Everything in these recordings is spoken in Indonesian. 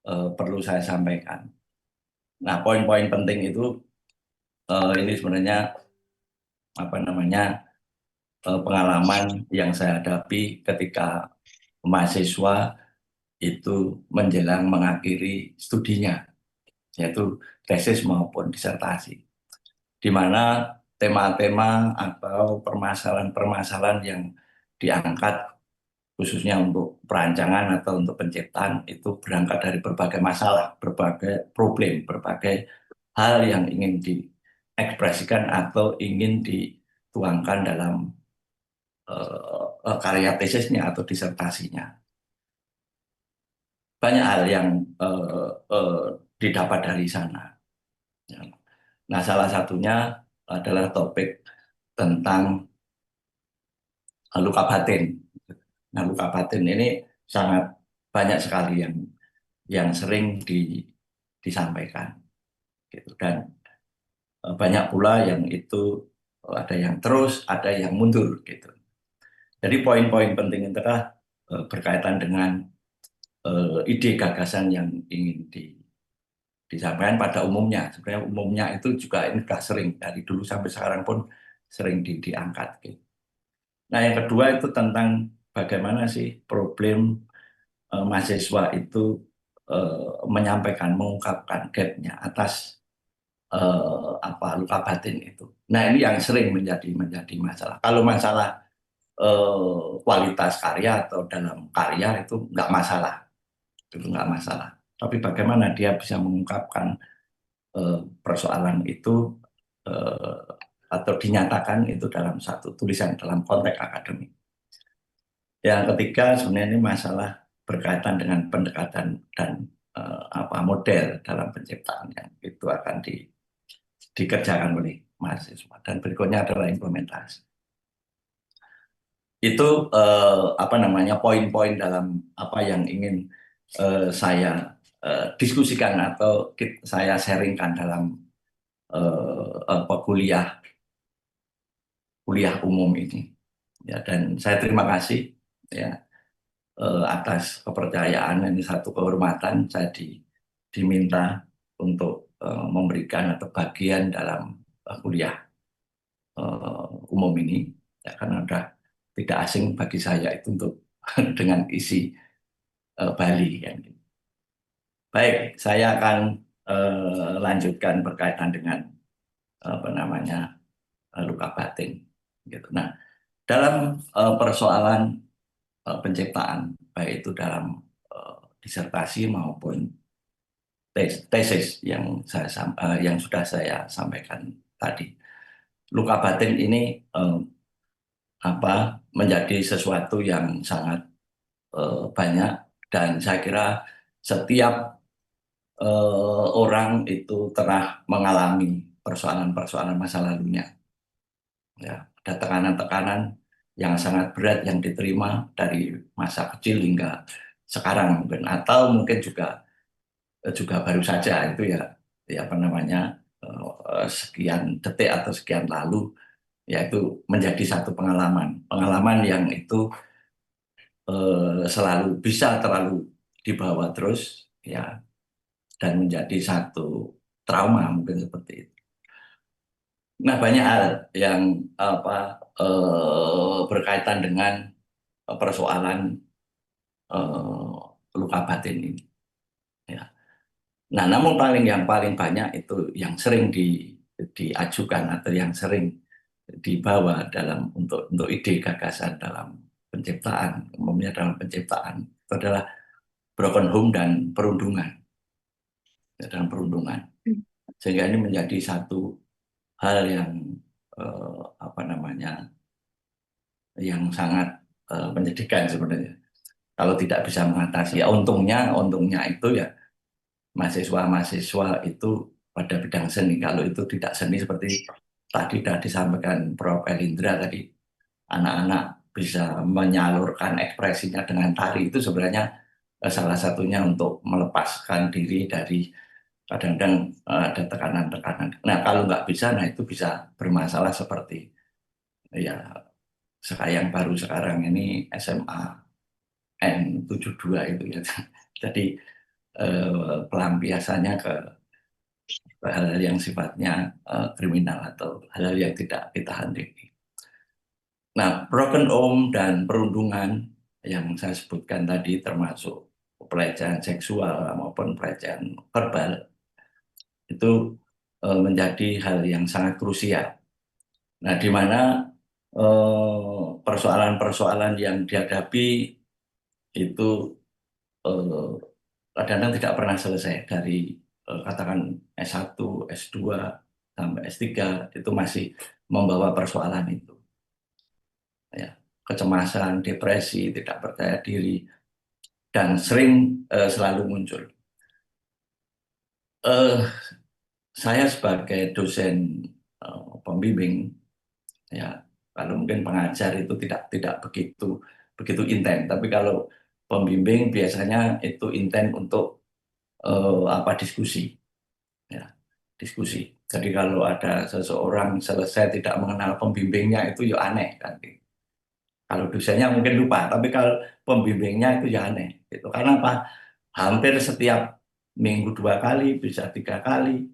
perlu saya sampaikan. Nah, poin-poin penting itu ini sebenarnya apa namanya pengalaman yang saya hadapi ketika mahasiswa itu menjelang mengakhiri studinya, yaitu tesis maupun disertasi, di mana tema-tema atau permasalahan-permasalahan yang diangkat khususnya untuk perancangan atau untuk penciptaan itu berangkat dari berbagai masalah, berbagai problem, berbagai hal yang ingin diekspresikan atau ingin dituangkan dalam karya tesisnya atau disertasinya. Banyak hal yang didapat dari sana. Ya. Nah, salah satunya adalah topik tentang luka batin. Nah, luka batin ini sangat banyak sekali yang sering disampaikan, gitu. Dan banyak pula yang itu ada yang terus, ada yang mundur, gitu. Jadi poin-poin penting itu adalah berkaitan dengan ide gagasan yang ingin disampaikan pada umumnya. Sebenarnya umumnya itu juga ini sudah sering dari dulu sampai sekarang pun sering diangkat, gitu. Nah, yang kedua itu tentang bagaimana sih problem mahasiswa itu menyampaikan, mengungkapkan gapnya atas apa luka batin itu. Nah, ini yang sering menjadi masalah. Kalau masalah kualitas karya atau dalam karya itu nggak masalah. Tapi bagaimana dia bisa mengungkapkan persoalan itu eh, atau dinyatakan itu dalam satu tulisan dalam konteks akademik. Yang ketiga sebenarnya ini masalah berkaitan dengan pendekatan dan apa model dalam penciptaan yang itu akan dikerjakan oleh mahasiswa. Dan berikutnya adalah implementasi. Itu apa namanya poin-poin dalam apa yang ingin saya diskusikan atau saya sharingkan dalam apa kuliah umum ini. Ya, dan saya terima kasih ya atas kepercayaan, ini satu kehormatan saya diminta untuk memberikan atau bagian dalam kuliah umum ini, ya, karena sudah tidak asing bagi saya itu untuk dengan isi Bali kan. Baik, saya akan lanjutkan berkaitan dengan apa namanya luka batin, gitu. Nah, dalam persoalan penciptaan, baik itu dalam disertasi maupun tesis yang sudah saya sampaikan tadi, luka batin ini apa menjadi sesuatu yang sangat banyak, dan saya kira setiap orang itu pernah mengalami persoalan-persoalan masa lalunya. Ya, ada tekanan-tekanan yang sangat berat yang diterima dari masa kecil hingga sekarang mungkin, atau mungkin juga baru saja itu ya apa namanya sekian detik atau sekian lalu, yaitu menjadi satu pengalaman yang itu selalu bisa terlalu dibawa terus, ya, dan menjadi satu trauma mungkin seperti itu. Nah, banyak hal yang apa berkaitan dengan persoalan luka batin ini. Ya. Nah, namun yang paling banyak itu yang sering diajukan atau yang sering dibawa dalam untuk ide gagasan dalam penciptaan, umumnya dalam penciptaan itu adalah broken home dan perundungan, ya, dan perundungan. Sehingga ini menjadi satu hal yang apa namanya yang sangat menyedihkan sebenarnya. Kalau tidak bisa mengatasi, ya untungnya itu ya mahasiswa-mahasiswa itu pada bidang seni. Kalau itu tidak seni seperti tadi sudah disampaikan Prof. Elindra tadi, anak-anak bisa menyalurkan ekspresinya dengan tari, itu sebenarnya salah satunya untuk melepaskan diri dari kadang-kadang ada tekanan-tekanan. Nah, kalau nggak bisa, nah itu bisa bermasalah seperti ya yang baru sekarang ini SMA N72 itu ya. Jadi pelampiasannya ke hal-hal yang sifatnya kriminal atau hal-hal yang tidak kita hendaki. Nah, broken home dan perundungan yang saya sebutkan tadi termasuk pelecehan seksual maupun pelecehan verbal itu menjadi hal yang sangat krusial. Nah, di mana persoalan-persoalan yang dihadapi itu eh, kadang-kadang tidak pernah selesai dari katakan S1, S2 sampai S3 itu masih membawa persoalan itu. Ya, kecemasan, depresi, tidak percaya diri, dan sering selalu muncul. Eh, saya sebagai dosen pembimbing, ya kalau mungkin pengajar itu tidak begitu begitu intens, tapi kalau pembimbing biasanya itu intens untuk diskusi, ya diskusi. Jadi kalau ada seseorang selesai tidak mengenal pembimbingnya itu ya aneh kan. Kalau dosennya mungkin lupa, tapi kalau pembimbingnya itu ya aneh. Itu karena apa? Hampir setiap minggu 2 kali, bisa 3 kali,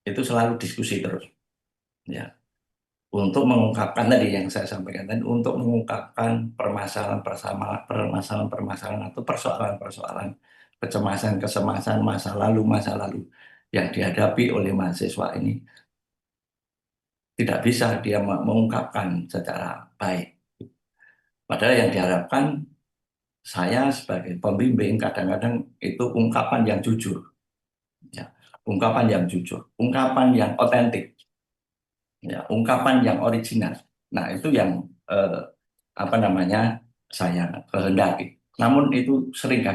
itu selalu diskusi terus. Ya, untuk mengungkapkan tadi yang saya sampaikan tadi, untuk mengungkapkan permasalahan-permasalahan atau persoalan-persoalan kecemasan-kecemasan masa lalu yang dihadapi oleh mahasiswa ini tidak bisa dia mengungkapkan secara baik. Padahal yang diharapkan saya sebagai pembimbing kadang-kadang itu ungkapan yang jujur, ya, ungkapan yang jujur, ungkapan yang otentik, ya, ungkapan yang original. Nah itu yang eh, saya kehendaki. Namun itu sering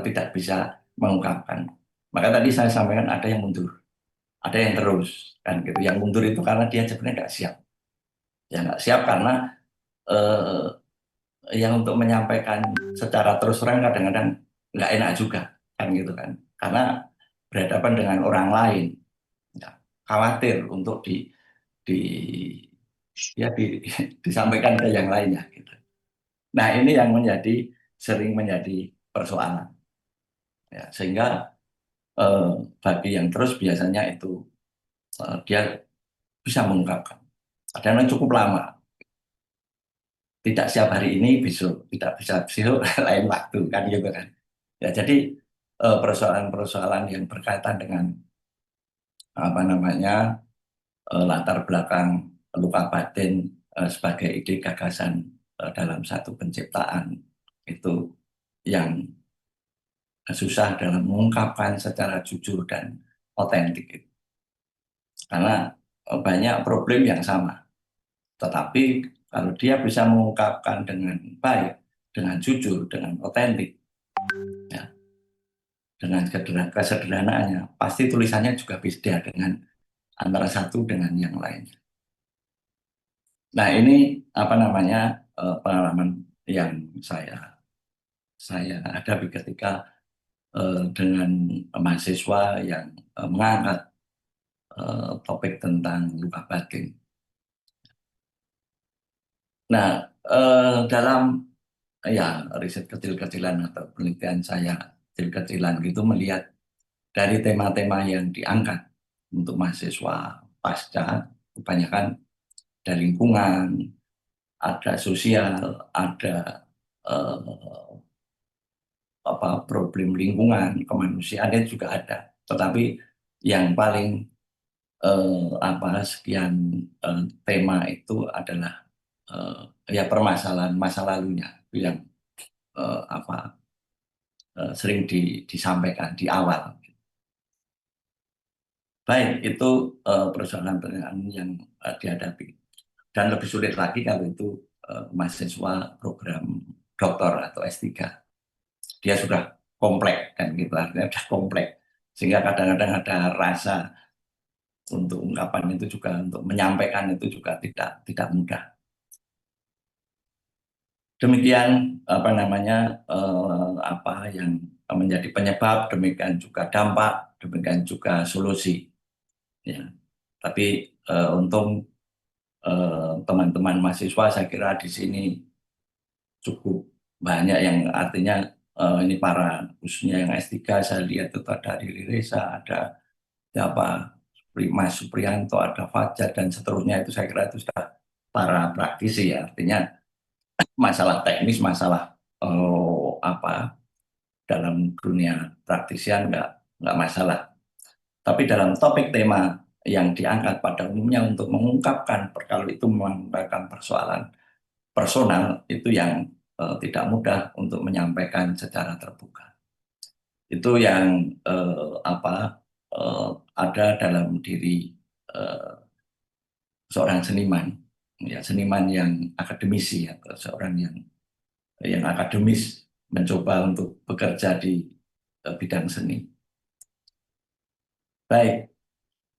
tidak bisa mengungkapkan. Maka tadi saya sampaikan ada yang mundur, ada yang terus, kan gitu. Yang mundur itu karena dia sebenarnya nggak siap, ya nggak siap karena eh, yang untuk menyampaikan secara terus terang kadang-kadang nggak enak juga kan gitu kan karena berhadapan dengan orang lain, ya, khawatir untuk di ya disampaikan ke yang lainnya gitu. Nah ini yang sering menjadi persoalan, ya, sehingga eh, bagi yang terus biasanya itu dia bisa mengungkapkan kadang cukup lama, tidak siap hari ini besok, tidak bisa besok lain waktu kan gitu kan. Ya, jadi persoalan-persoalan yang berkaitan dengan latar belakang luka batin sebagai ide gagasan dalam satu penciptaan itu yang susah dalam mengungkapkan secara jujur dan otentik. Karena banyak problem yang sama. Tetapi kalau dia bisa mengungkapkan dengan baik, dengan jujur, dengan otentik, ya, dengan kesederhanaannya, pasti tulisannya juga beda dengan antara satu dengan yang lain. Nah ini pengalaman yang saya hadapi ketika dengan mahasiswa yang mengangkat topik tentang luka batin. Nah dalam ya riset kecil-kecilan atau penelitian saya kecil-kecilan gitu melihat dari tema-tema yang diangkat untuk mahasiswa pasca kebanyakan ada lingkungan, ada sosial, ada eh, problem lingkungan, kemanusiaan itu juga ada. Tetapi yang paling sekian tema itu adalah ya permasalahan masa lalunya yang eh, apa sering disampaikan di awal. Baik, itu persoalan-persoalan yang dihadapi. Dan lebih sulit lagi kalau itu mahasiswa program doktor atau S3. Dia sudah kompleks kan gitu, artinya sudah kompleks. Sehingga kadang-kadang ada rasa untuk ungkapan itu juga, untuk menyampaikan itu juga tidak mudah. Demikian apa yang menjadi penyebab, demikian juga dampak, demikian juga solusi. Ya. Tapi untung teman-teman mahasiswa saya kira di sini cukup banyak yang artinya ini para khususnya yang S3 saya lihat itu ada Riri Reza, ada siapa Mas Supriyanto, ada Fajar dan seterusnya, itu saya kira itu sudah para praktisi ya, artinya masalah teknis, masalah apa dalam dunia praktisian nggak masalah. Tapi dalam topik tema yang diangkat pada umumnya untuk mengungkapkan, kalau itu mengungkapkan persoalan personal, itu yang tidak mudah untuk menyampaikan secara terbuka. Itu yang ada dalam diri eh, seorang seniman, ya seniman yang akademisi atau seorang yang akademis mencoba untuk bekerja di bidang seni. Baik,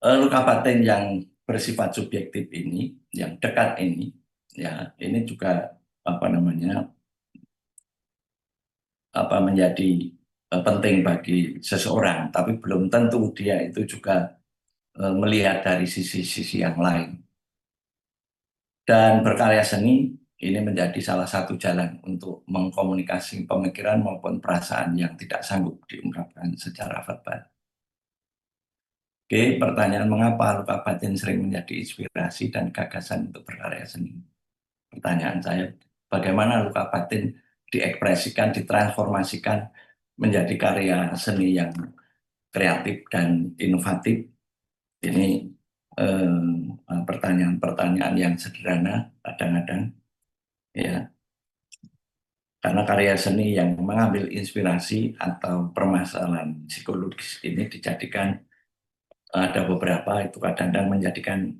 luka batin yang bersifat subjektif ini, yang dekat ini, ya ini juga apa namanya menjadi penting bagi seseorang, tapi belum tentu dia itu juga melihat dari sisi-sisi yang lain. Dan berkarya seni ini menjadi salah satu jalan untuk mengkomunikasi pemikiran maupun perasaan yang tidak sanggup diungkapkan secara verbal. Oke, pertanyaan mengapa luka batin sering menjadi inspirasi dan gagasan untuk berkarya seni? Pertanyaan saya, bagaimana luka batin diekspresikan, ditransformasikan menjadi karya seni yang kreatif dan inovatif? Ini pertanyaan-pertanyaan yang sederhana kadang-kadang, ya. Karena karya seni yang mengambil inspirasi atau permasalahan psikologis ini dijadikan, ada beberapa itu kadang-kadang menjadikan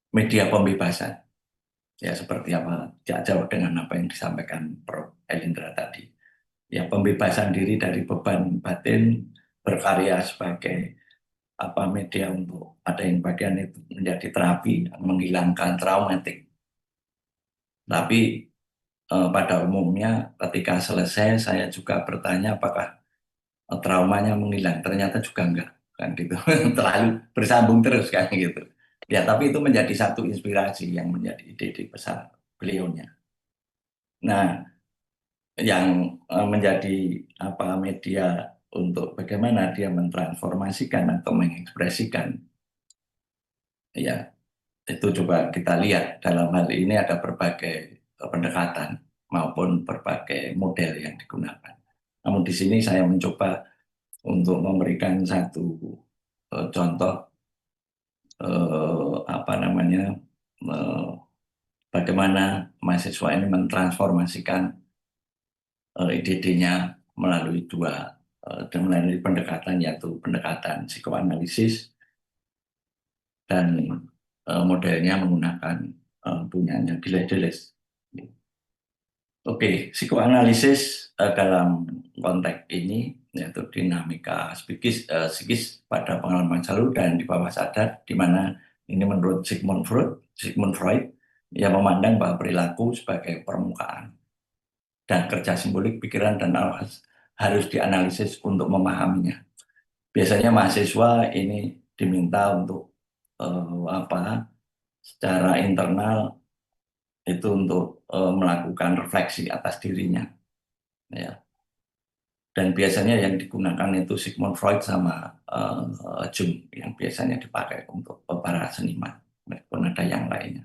media pembebasan. Ya seperti apa, jauh dengan apa yang disampaikan Prof. Elindra tadi. Ya pembebasan diri dari beban batin, berkarya sebagai media untuk ada yang bagian itu menjadi terapi, menghilangkan traumatik. Tapi pada umumnya ketika selesai saya juga bertanya apakah traumanya menghilang, ternyata juga enggak kan gitu. Terlalu bersambung terus kan gitu. Ya tapi itu menjadi satu inspirasi yang menjadi ide-ide besar beliaunya. Nah, yang menjadi media untuk bagaimana dia mentransformasikan atau mengekspresikan, ya itu coba kita lihat dalam hal ini ada berbagai pendekatan maupun berbagai model yang digunakan. Namun di sini saya mencoba untuk memberikan satu contoh bagaimana mahasiswa ini mentransformasikan ide-idenya melalui melalui pendekatan, yaitu pendekatan psikoanalisis dan modelnya menggunakan punyanya Gilles Deleuze. Oke, psikoanalisis dalam konteks ini yaitu dinamika psikis pada pengalaman masa lalu dan di bawah sadar, di mana ini menurut Sigmund Freud, yang memandang bahwa perilaku sebagai permukaan dan kerja simbolik pikiran dan harus dianalisis untuk memahaminya. Biasanya mahasiswa ini diminta untuk secara internal itu untuk melakukan refleksi atas dirinya, ya. Dan biasanya yang digunakan itu Sigmund Freud sama Jung yang biasanya dipakai untuk para seniman, meskipun ada yang lainnya.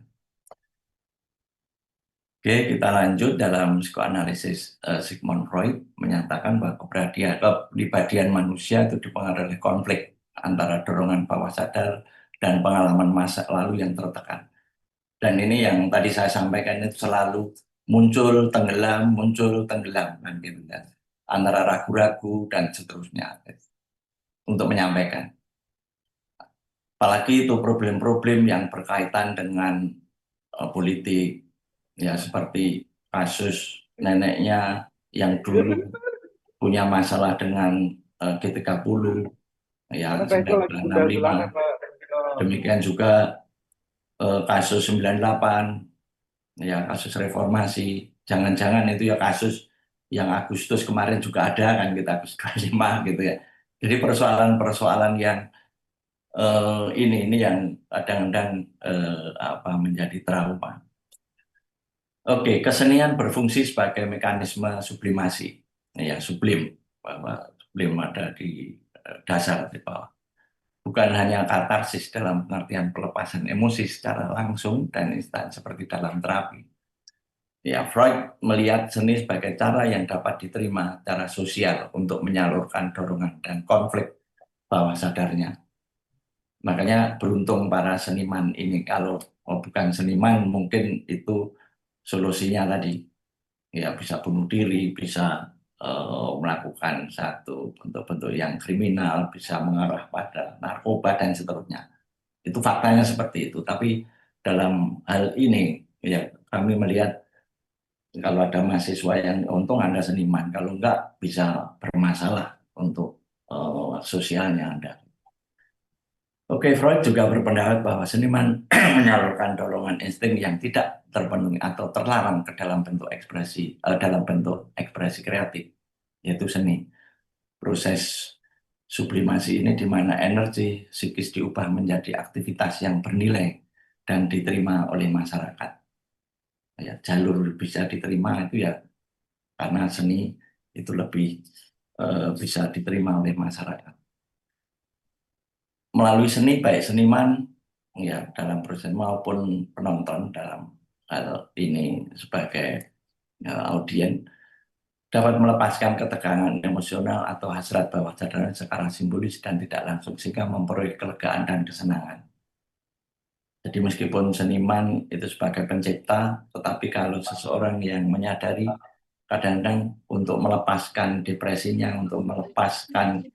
Oke, kita lanjut. Dalam psikoanalisis, Sigmund Freud menyatakan bahwa kepribadian manusia itu dipengaruhi oleh konflik antara dorongan bawah sadar dan pengalaman masa lalu yang tertekan. Dan ini yang tadi saya sampaikan itu selalu muncul tenggelam kan gitu kan, antara ragu-ragu dan seterusnya untuk menyampaikan. Apalagi itu problem-problem yang berkaitan dengan politik, ya seperti kasus neneknya yang dulu punya masalah dengan G30, ya 1965. Demikian juga kasus 98, ya kasus reformasi. Jangan-jangan itu ya kasus yang Agustus kemarin juga ada kan kita Agustus 25 gitu ya. Jadi persoalan-persoalan yang ini yang kadang-kadang menjadi trauma. Oke, kesenian berfungsi sebagai mekanisme sublimasi. ya sublim, bahwa sublim ada di dasar di bawah. Bukan hanya katarsis dalam pengertian pelepasan emosi secara langsung dan instan seperti dalam terapi. Ya, Freud melihat seni sebagai cara yang dapat diterima secara sosial untuk menyalurkan dorongan dan konflik bawah sadarnya. Makanya beruntung para seniman ini. Kalau bukan seniman mungkin itu solusinya tadi. Ya bisa bunuh diri, bisa melakukan satu bentuk-bentuk yang kriminal, bisa mengarah pada narkoba dan seterusnya. Itu faktanya seperti itu. Tapi dalam hal ini ya kami melihat kalau ada mahasiswa yang untung Anda seniman, kalau enggak bisa bermasalah untuk sosialnya Anda. Oke, Freud juga berpendapat bahwa seniman menyalurkan dorongan insting yang tidak terpenuhi atau terlarang ke dalam bentuk ekspresi dalam bentuk ekspresi kreatif, yaitu seni. Proses sublimasi ini di mana energi psikis diubah menjadi aktivitas yang bernilai dan diterima oleh masyarakat. Ya, jalur bisa diterima itu ya karena seni itu lebih bisa diterima oleh masyarakat. Melalui seni baik seniman ya dalam proses maupun penonton dalam hal ini sebagai audiens dapat melepaskan ketegangan emosional atau hasrat bawah sadar secara simbolis dan tidak langsung sehingga memperoleh kelegaan dan kesenangan. Jadi meskipun seniman itu sebagai pencipta, tetapi kalau seseorang yang menyadari kadang-kadang untuk melepaskan depresinya, untuk melepaskan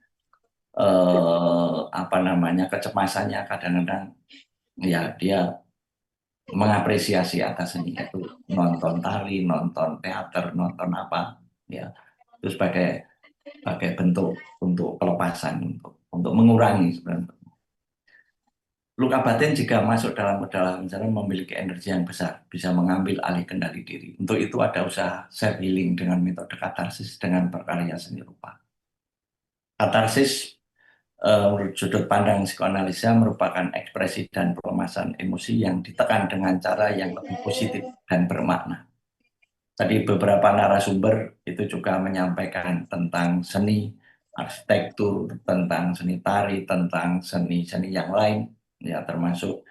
apa namanya kecemasannya, kadang-kadang ya dia mengapresiasi atas seni itu nonton tari, nonton teater, nonton apa, ya itu sebagai bentuk untuk pelepasan, untuk mengurangi sebenarnya. Luka batin jika masuk dalam kedalaman misalnya memiliki energi yang besar, bisa mengambil alih kendali diri. Untuk itu ada usaha self healing dengan metode katarsis dengan berkarya seni rupa. Katarsis menurut sudut pandang psikoanalisa merupakan ekspresi dan pelemasan emosi yang ditekan dengan cara yang lebih positif dan bermakna. Tadi beberapa narasumber itu juga menyampaikan tentang seni, arsitektur, tentang seni tari, tentang seni-seni yang lain, ya termasuk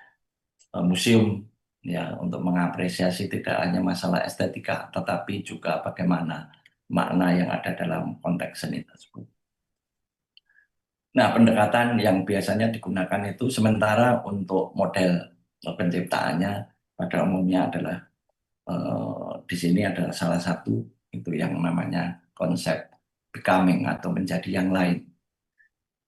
museum, ya untuk mengapresiasi tidak hanya masalah estetika, tetapi juga bagaimana makna yang ada dalam konteks seni tersebut. Nah, pendekatan yang biasanya digunakan itu sementara untuk model penciptaannya pada umumnya adalah di sini adalah salah satu itu yang namanya konsep becoming atau menjadi yang lain.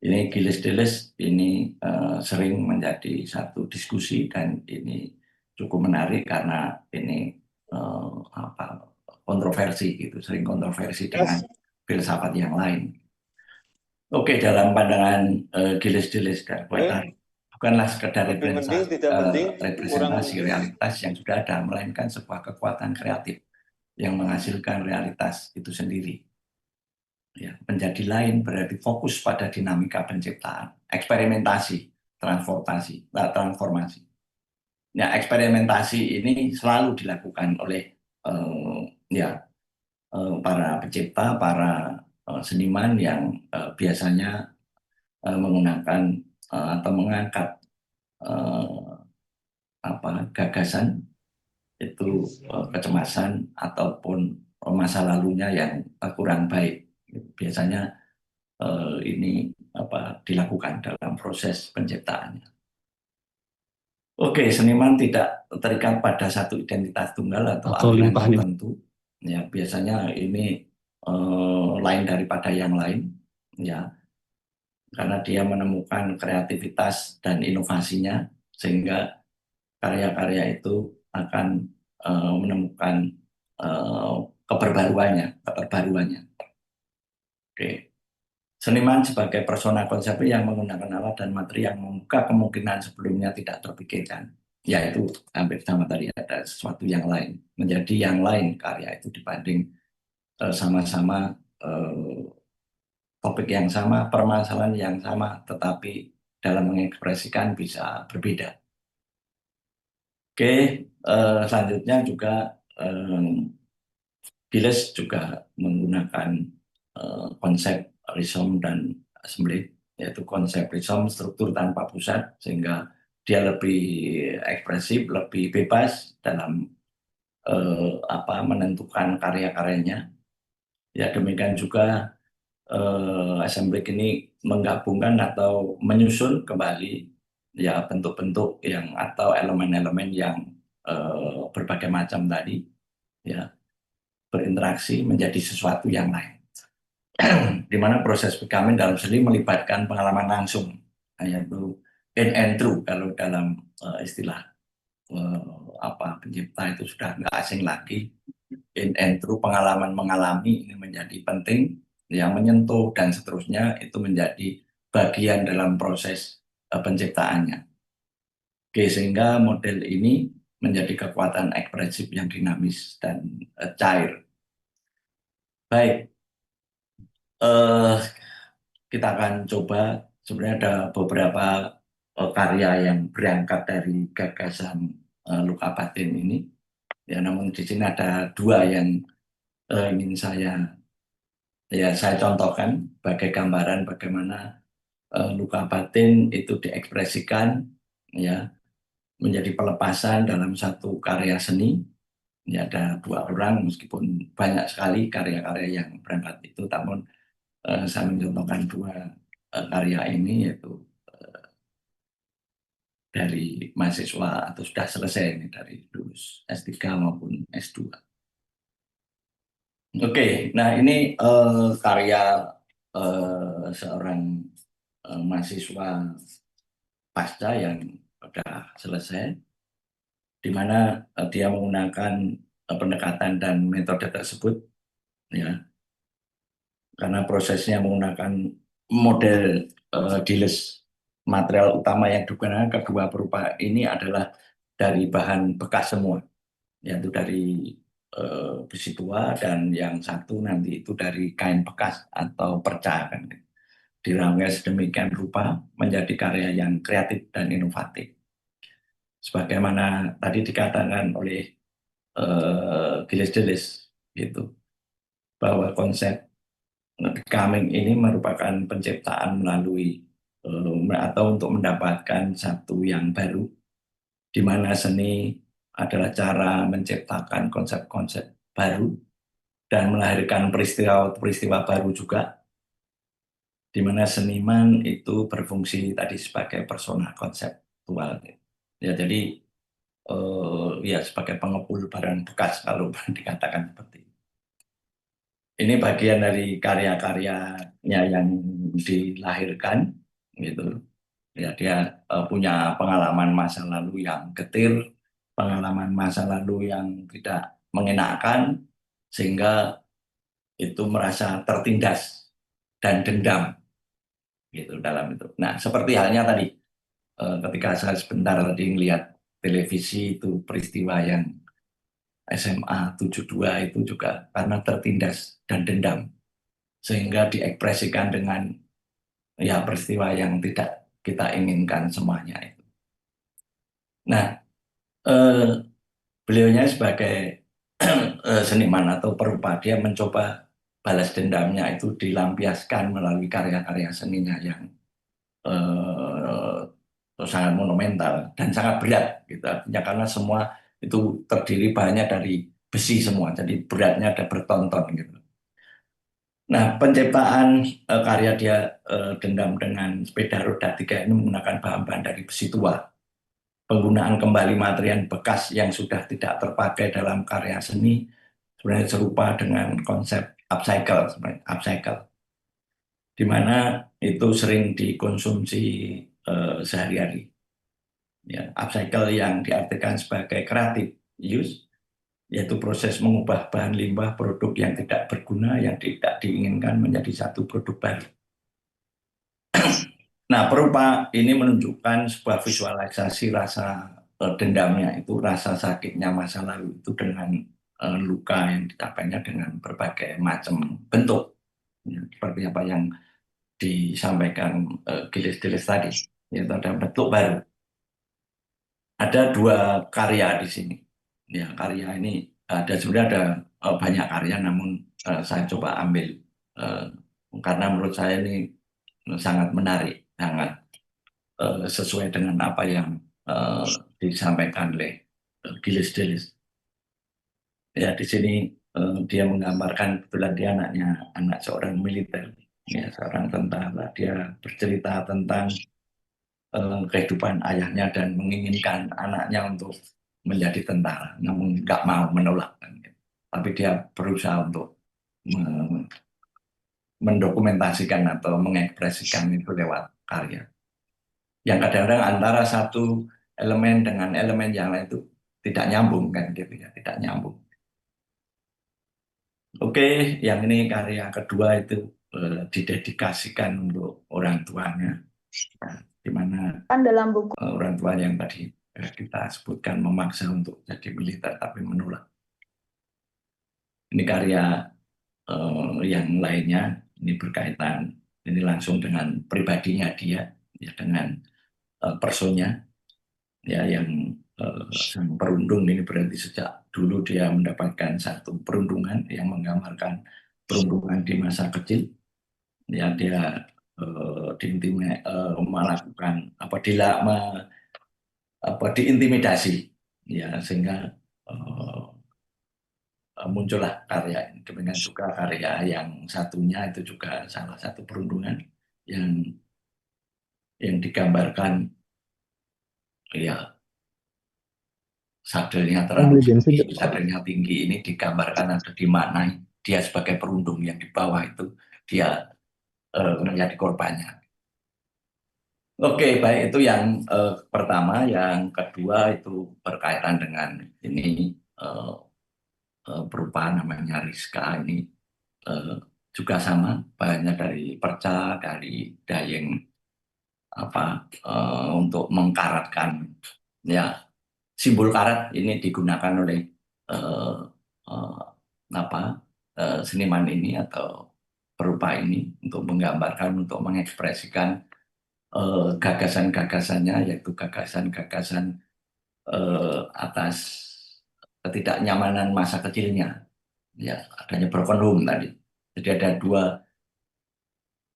Ini Gilles Deleuze ini sering menjadi satu diskusi dan ini cukup menarik karena ini apa kontroversi gitu, sering kontroversi dengan filsafat yang lain. Oke, dalam pandangan Gilles Deleuze dan Guattari, bukanlah sekedar Lebih mending, tidak mending, kurang representasi mending. realitas yang sudah ada, melainkan sebuah kekuatan kreatif yang menghasilkan realitas itu sendiri. Ya, menjadi lain berarti fokus pada dinamika penciptaan, eksperimentasi, transformasi. Ya, eksperimentasi ini selalu dilakukan oleh ya para pencipta, para seniman yang biasanya menggunakan atau mengangkat apa gagasan itu kecemasan ataupun masa lalunya yang kurang baik. Biasanya ini apa dilakukan dalam proses penciptaannya. Oke, seniman tidak terikat pada satu identitas tunggal atau aliran tertentu. Ya, biasanya ini lain daripada yang lain, ya, karena dia menemukan kreativitas dan inovasinya, sehingga karya-karya itu akan menemukan keterbaruannya. Oke. Seniman sebagai persona konsepsi yang menggunakan alat dan materi yang membuka kemungkinan sebelumnya tidak terpikirkan. Yaitu hampir sama tadi ada sesuatu yang lain. Menjadi yang lain karya itu dibanding sama-sama topik yang sama, permasalahan yang sama, tetapi dalam mengekspresikan bisa berbeda. Oke, selanjutnya juga Gilles juga menggunakan konsep rhizome dan assembly, yaitu konsep rhizome struktur tanpa pusat, sehingga dia lebih ekspresif, lebih bebas dalam menentukan karya-karyanya. Ya demikian juga assembly ini menggabungkan atau menyusun kembali ya bentuk-bentuk yang atau elemen-elemen yang berbagai macam tadi, ya berinteraksi menjadi sesuatu yang lain. Di mana proses becoming dalam seni melibatkan pengalaman langsung, yaitu in and true kalau dalam istilah pencipta itu sudah nggak asing lagi. In and true, pengalaman mengalami ini menjadi penting, yang menyentuh dan seterusnya itu menjadi bagian dalam proses penciptaannya. Oke, sehingga model ini menjadi kekuatan ekspresif yang dinamis dan cair. Baik, kita akan coba, sebenarnya ada beberapa karya yang berangkat dari gagasan luka batin ini. Ya, namun di sini ada dua yang ingin saya contohkan sebagai gambaran bagaimana luka batin itu diekspresikan ya menjadi pelepasan dalam satu karya seni. Ya, ada dua orang meskipun banyak sekali karya-karya yang berangkat itu, namun saya mencontohkan dua karya ini, yaitu dari mahasiswa atau sudah selesai ini dari lulus S3 maupun S2. Oke, nah ini karya seorang mahasiswa pasca yang sudah selesai, di mana dia menggunakan pendekatan dan metode tersebut, ya, karena prosesnya menggunakan model Diles. Material utama yang digunakan kedua berupa ini adalah dari bahan bekas semua, yaitu dari besi tua, dan yang satu nanti itu dari kain bekas atau perca, kan. Dirancang sedemikian rupa menjadi karya yang kreatif dan inovatif. Sebagaimana tadi dikatakan oleh Gilles Deleuze, gitu, bahwa konsep becoming ini merupakan penciptaan melalui atau untuk mendapatkan satu yang baru, di mana seni adalah cara menciptakan konsep-konsep baru dan melahirkan peristiwa-peristiwa baru juga, di mana seniman itu berfungsi tadi sebagai persona konseptual. Ya, jadi ya sebagai pengepul barang bekas kalau dikatakan seperti itu. Ini bagian dari karya-karyanya yang dilahirkan, gitu. Ya, dia punya pengalaman masa lalu yang getir, pengalaman masa lalu yang tidak mengenakan, sehingga itu merasa tertindas dan dendam, gitu, dalam itu. Nah, seperti halnya tadi ketika saya sebentar tadi melihat televisi, itu peristiwa yang SMA 72 itu juga karena tertindas dan dendam, sehingga diekspresikan dengan ya peristiwa yang tidak kita inginkan semuanya itu. Nah, beliaunya sebagai seniman atau perupa, dia mencoba balas dendamnya itu dilampiaskan melalui karya-karya seninya yang sangat monumental dan sangat berat, gitu. Artinya karena semua itu terdiri bahannya dari besi semua, jadi beratnya ada bertonton, gitu. Nah, penciptaan karya dia Dendam dengan sepeda roda 3 ini menggunakan bahan-bahan dari besi tua. Penggunaan kembali material bekas yang sudah tidak terpakai dalam karya seni sebenarnya serupa dengan konsep upcycle, sebenarnya upcycle, di mana itu sering dikonsumsi sehari-hari. Ya, upcycle yang diartikan sebagai creative use, yaitu proses mengubah bahan limbah produk yang tidak berguna, yang tidak diinginkan, menjadi satu produk baru. Nah, perupa ini menunjukkan sebuah visualisasi rasa dendamnya, itu rasa sakitnya masa lalu itu dengan luka yang dicapainya dengan berbagai macam bentuk, ya, seperti apa yang disampaikan Gilles Deleuze tadi, yaitu ada bentuk baru. Ada dua karya di sini. Ya, karya ini ada sebenarnya ada banyak karya, namun saya coba ambil Eh, karena menurut saya ini sangat menarik, sangat sesuai dengan apa yang eh, disampaikan oleh Gilles Deleuze. Ya, di sini dia menggambarkan kebetulan dia anak seorang militer, ya, seorang tentara. Dia bercerita tentang kehidupan ayahnya dan menginginkan anaknya untuk menjadi tentara, namun nggak mau menolak. Kan, gitu. Tapi dia berusaha untuk mendokumentasikan atau mengekspresikan itu lewat karya. Yang kadang-kadang antara satu elemen dengan elemen yang lain itu tidak nyambung kan gitu ya, tidak nyambung. Oke, yang ini karya kedua itu didedikasikan untuk orang tuanya, di mana Kan dalam buku orang tua yang tadi kita sebutkan memaksa untuk jadi militer tapi menolak. Ini karya yang lainnya, ini berkaitan, ini langsung dengan pribadinya dia, ya, dengan personnya, ya, yang sang perundung ini berarti sejak dulu dia mendapatkan satu perundungan yang menggambarkan perundungan di masa kecil. Ya, dia melakukan diintimidasi, ya, sehingga eh, muncullah karya ini. Demikian juga karya yang satunya itu juga salah satu perundungan yang digambarkan, ya, sadelnya Yang terlalu beli bensin tinggi, nggak, Pak? sadelnya tinggi ini digambarkan atau dimaknai dia sebagai perundung, yang di bawah itu dia menjadi korbannya. Oke, baik, itu yang pertama. Yang kedua itu berkaitan dengan ini, eh, berupa namanya Rizka ini, eh, juga sama, bahannya dari perca, dari dayeng, apa, untuk mengkaratkan, ya, simbol karat ini digunakan oleh eh, eh, apa seniman ini atau perupa ini untuk menggambarkan, untuk mengekspresikan gagasan-gagasannya, yaitu gagasan-gagasan atas ketidaknyamanan masa kecilnya, ya, adanya broken home tadi. Jadi ada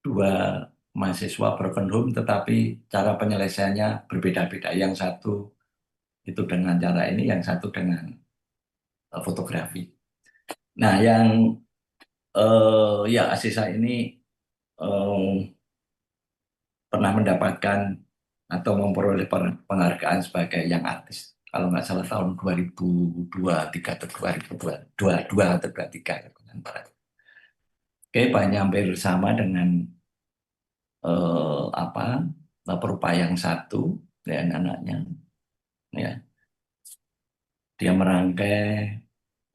dua mahasiswa broken home, tetapi cara penyelesaiannya berbeda-beda. Yang satu itu dengan cara ini, yang satu dengan fotografi. Nah, yang ya, Asisa ini eh, pernah mendapatkan atau memperoleh penghargaan sebagai yang artis. Kalau nggak salah tahun 2023 atau 2022 atau 2023. Oke, banyak hampir sama dengan apa perupa yang satu dan anaknya. Ya, dia merangkai,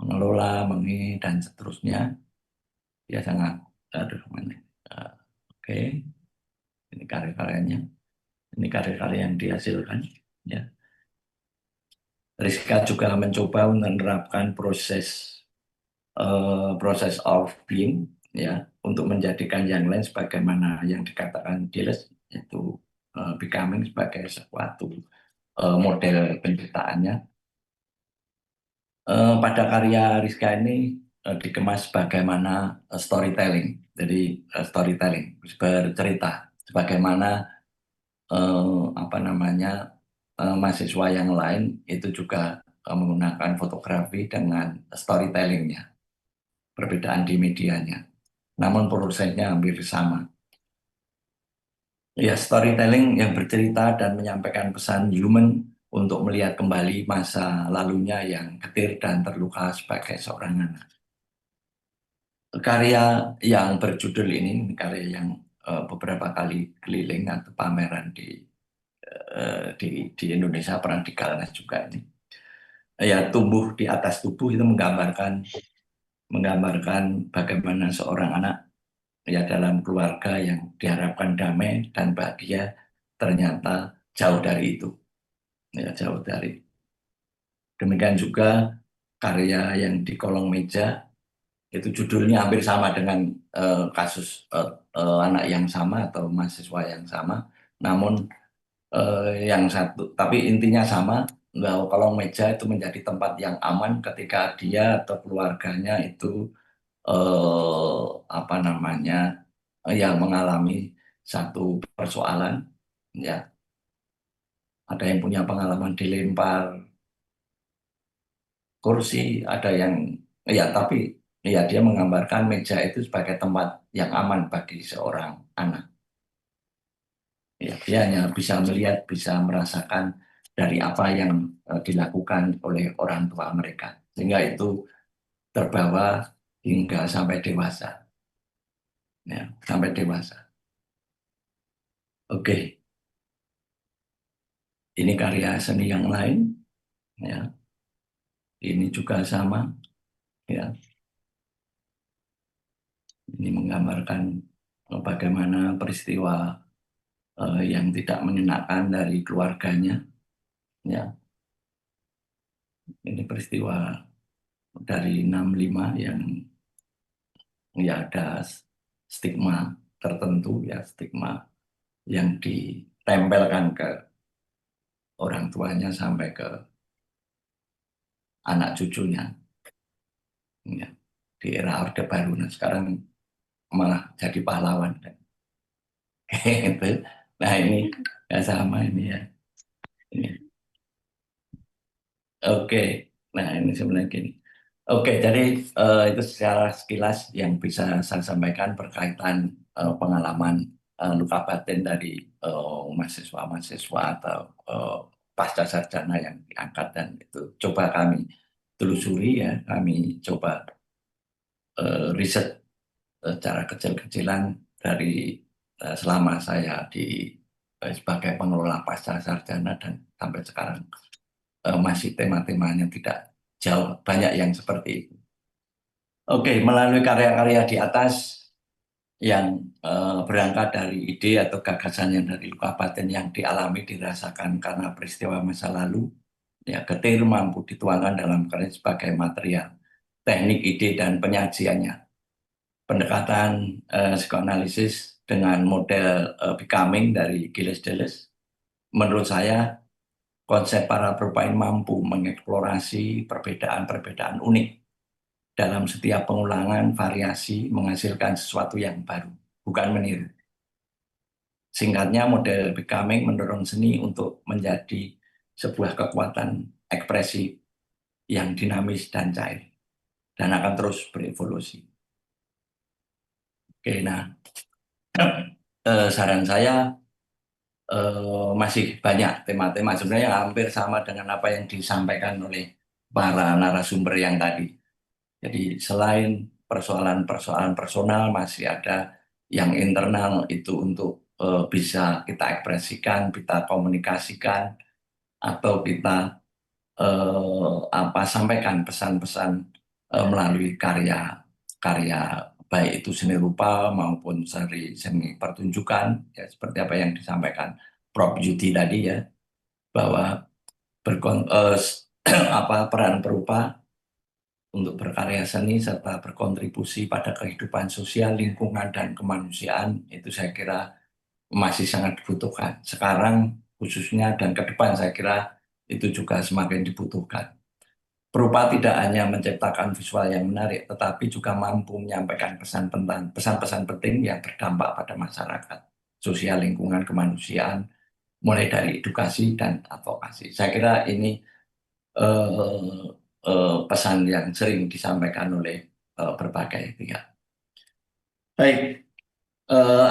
mengelola, dan seterusnya. Dia sangat, aduh, mana? Oke, ini karya-karyanya. Ini karya-karya yang dihasilkan. Ya. Rizka juga mencoba menerapkan proses of being, ya, untuk menjadikan yang lain sebagaimana yang dikatakan Deleuze, yaitu becoming sebagai sesuatu model penciptaannya. Pada karya Rizka ini dikemas bagaimana storytelling. Jadi storytelling bercerita sebagaimana apa namanya mahasiswa yang lain itu juga menggunakan fotografi dengan storytellingnya, perbedaan di medianya, namun prosesnya hampir sama. Ya, storytelling yang bercerita dan menyampaikan pesan human untuk melihat kembali masa lalunya yang getir dan terluka sebagai seorang anak. Karya yang berjudul ini karya yang beberapa kali keliling atau pameran di Indonesia, pernah di Galnas juga ini. Ya, tumbuh di atas tubuh itu menggambarkan bagaimana seorang anak, ya, dalam keluarga yang diharapkan damai dan bahagia ternyata jauh dari itu, ya, jauh dari. Demikian juga karya yang di kolong meja itu judulnya hampir sama dengan kasus anak yang sama atau mahasiswa yang sama, namun yang satu, tapi intinya sama. Kalau meja itu menjadi tempat yang aman ketika dia atau keluarganya itu apa namanya yang mengalami satu persoalan, ya ada yang punya pengalaman dilempar kursi, ada yang ya tapi ya dia menggambarkan meja itu sebagai tempat yang aman bagi seorang anak. Ya, dia hanya bisa melihat, bisa merasakan dari apa yang dilakukan oleh orang tua mereka, sehingga itu terbawa hingga sampai dewasa, ya, sampai dewasa. Oke, ini karya seni yang lain, ya, ini juga sama, ya, ini menggambarkan bagaimana peristiwa yang tidak menyenangkan dari keluarganya, ya, ini peristiwa dari 65 yang ya ada stigma tertentu, ya, stigma yang ditempelkan ke orang tuanya sampai ke anak cucunya, ya, di era Orde Baru. Nah, sekarang malah jadi pahlawan kan. Gitu. Nah ini ya sama ini ya. Ini. Oke. Nah ini sebenarnya gini. Oke, jadi itu secara sekilas yang bisa saya sampaikan berkaitan pengalaman luka batin dari mahasiswa-mahasiswa atau pasca sarjana yang diangkat, dan itu coba kami telusuri, ya, kami coba riset secara kecil-kecilan dari selama saya sebagai pengelola pasca sarjana, dan sampai sekarang masih tema-temanya tidak jauh banyak yang seperti itu. Oke, melalui karya-karya di atas yang berangkat dari ide atau gagasan yang dari luka batin yang dialami, dirasakan karena peristiwa masa lalu, ya, getir mampu dituangkan dalam karya sebagai material, teknik, ide, dan penyajiannya. Pendekatan psikoanalisis dengan model becoming dari Gilles Deleuze, menurut saya konsep para bermain mampu mengeksplorasi perbedaan-perbedaan unik dalam setiap pengulangan variasi, menghasilkan sesuatu yang baru, bukan meniru. Singkatnya, model becoming mendorong seni untuk menjadi sebuah kekuatan ekspresi yang dinamis dan cair, dan akan terus berevolusi. Oke, nah, saran saya masih banyak tema-tema sebenarnya hampir sama dengan apa yang disampaikan oleh para narasumber yang tadi. Jadi selain persoalan-persoalan personal, masih ada yang internal, itu untuk bisa kita ekspresikan, kita komunikasikan, atau kita sampaikan pesan-pesan melalui karya baik itu seni rupa maupun seni pertunjukan, ya, seperti apa yang disampaikan Prof. Yudi tadi, ya, bahwa peran perupa untuk berkarya seni serta berkontribusi pada kehidupan sosial, lingkungan, dan kemanusiaan itu saya kira masih sangat dibutuhkan. Sekarang khususnya dan ke depan saya kira itu juga semakin dibutuhkan. Perupa tidak hanya menciptakan visual yang menarik, tetapi juga mampu menyampaikan pesan-pesan penting yang berdampak pada masyarakat, sosial, lingkungan, kemanusiaan, mulai dari edukasi dan advokasi. Saya kira ini eh, pesan yang sering disampaikan oleh berbagai pihak. Baik,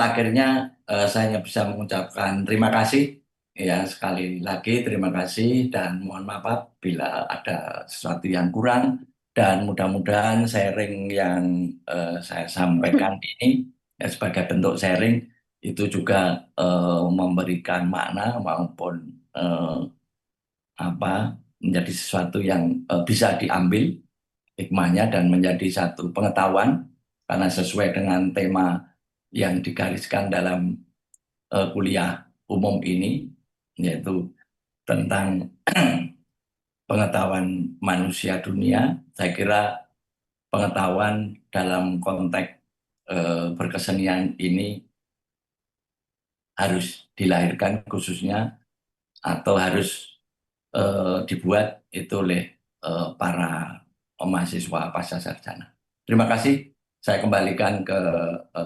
akhirnya saya hanya bisa mengucapkan terima kasih, ya, sekali lagi terima kasih, dan mohon maaf bila ada sesuatu yang kurang, dan mudah-mudahan sharing yang saya sampaikan ini, ya, sebagai bentuk sharing itu juga memberikan makna maupun eh, menjadi sesuatu yang bisa diambil hikmahnya dan menjadi satu pengetahuan, karena sesuai dengan tema yang digariskan dalam kuliah umum ini, yaitu tentang pengetahuan manusia dunia. Saya kira pengetahuan dalam konteks berkesenian ini harus dilahirkan khususnya, atau harus dibuat itu oleh para mahasiswa pasca sarjana. Terima kasih. saya kembalikan ke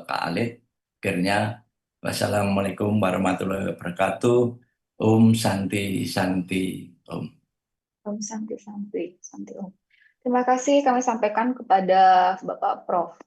Kak Alif. Akhirnya, wassalamualaikum warahmatullahi wabarakatuh. Om Santi Santi Om. Om Santi Santi Santi Om. Terima kasih kami sampaikan kepada Bapak Prof.